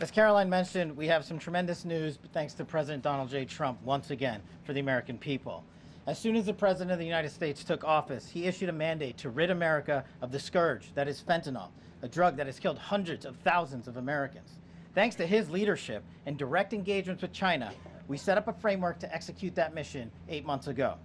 As Caroline mentioned, we have some tremendous news thanks to President Donald J. Trump once again for the American people. As soon as the President of the United States took office, he issued a mandate to rid America of the scourge that is fentanyl, a drug that has killed hundreds of thousands of Americans. Thanks to his leadership and direct engagements with China, we set up a framework to execute that mission 8 months ago.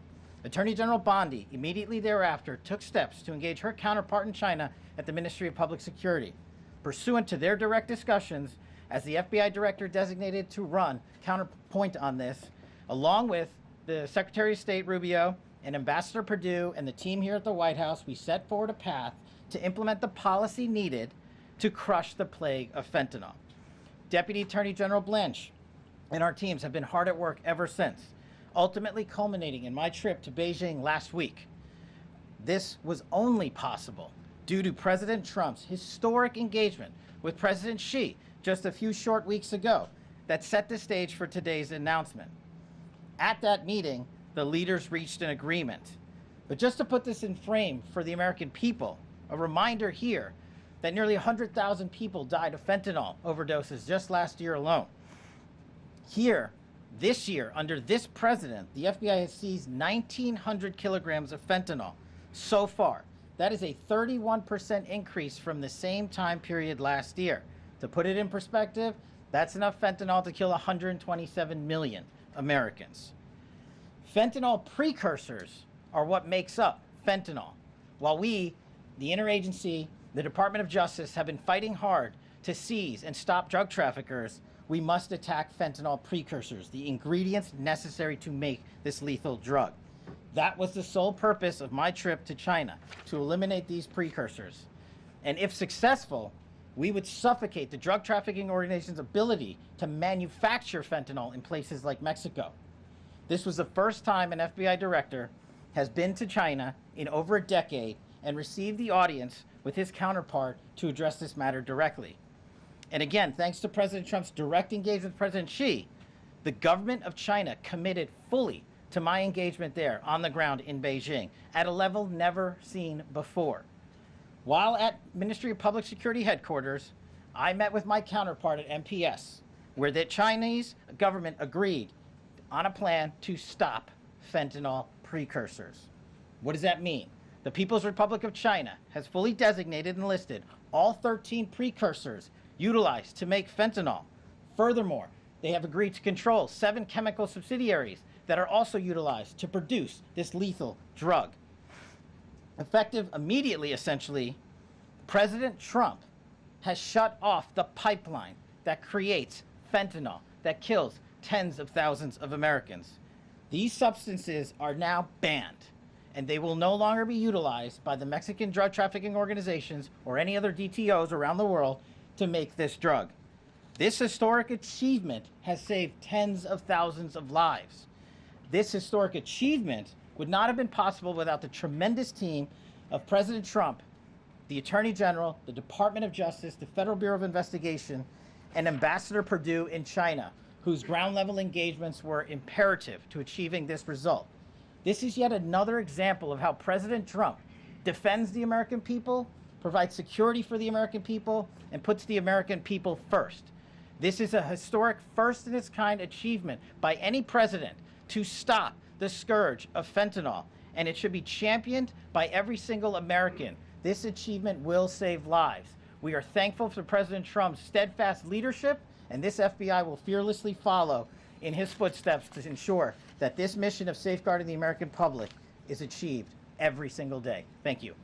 Attorney General Bondi immediately thereafter took steps to engage her counterpart in China at the Ministry of Public Security. Pursuant to their direct discussions, as the FBI director designated to run counterpoint on this, along with the Secretary of State Rubio and Ambassador Perdue and the team here at the White House, we set forward a path to implement the policy needed to crush the plague of fentanyl. Deputy Attorney General Blanche and our teams have been hard at work ever since, ultimately culminating in my trip to Beijing last week. This was only possible due to President Trump's historic engagement with President Xi just a few short weeks ago that set the stage for today's announcement. At that meeting, the leaders reached an agreement. But just to put this in frame for the American people, a reminder here that nearly 100,000 people died of fentanyl overdoses just last year alone. Here, this year, under this president, the FBI has seized 1,900 kilograms of fentanyl so far. That is a 31% increase from the same time period last year. To put it in perspective, that's enough fentanyl to kill 127 million Americans. Fentanyl precursors are what makes up fentanyl. While we, the interagency, the Department of Justice, have been fighting hard to seize and stop drug traffickers, we must attack fentanyl precursors, the ingredients necessary to make this lethal drug. That was the sole purpose of my trip to China, to eliminate these precursors. And if successful, we would suffocate the drug trafficking organization's ability to manufacture fentanyl in places like Mexico. This was the first time an FBI director has been to China in over a decade and received the audience with his counterpart to address this matter directly. And again, thanks to President Trump's direct engagement with President Xi, the government of China committed fully to my engagement there on the ground in Beijing at a level never seen before. While at Ministry of Public Security headquarters, I met with my counterpart at MPS, where the Chinese government agreed on a plan to stop fentanyl precursors. What does that mean? The People's Republic of China has fully designated and listed all 13 precursors utilized to make fentanyl. Furthermore, they have agreed to control 7 chemical subsidiaries that are also utilized to produce this lethal drug. Effective immediately, essentially, President Trump has shut off the pipeline that creates fentanyl that kills tens of thousands of Americans. These substances are now banned, and they will no longer be utilized by the Mexican drug trafficking organizations or any other DTOs around the world to make this drug. This historic achievement has saved tens of thousands of lives. This historic achievement would not have been possible without the tremendous team of President Trump, the Attorney General, the Department of Justice, the Federal Bureau of Investigation, and Ambassador Perdue in China, whose ground-level engagements were imperative to achieving this result. This is yet another example of how President Trump defends the American people, provides security for the American people, and puts the American people first. This is a historic first-in-its-kind achievement by any president to stop the scourge of fentanyl, and it should be championed by every single American. This achievement will save lives. We are thankful for President Trump's steadfast leadership, and this FBI will fearlessly follow in his footsteps to ensure that this mission of safeguarding the American public is achieved every single day. Thank you.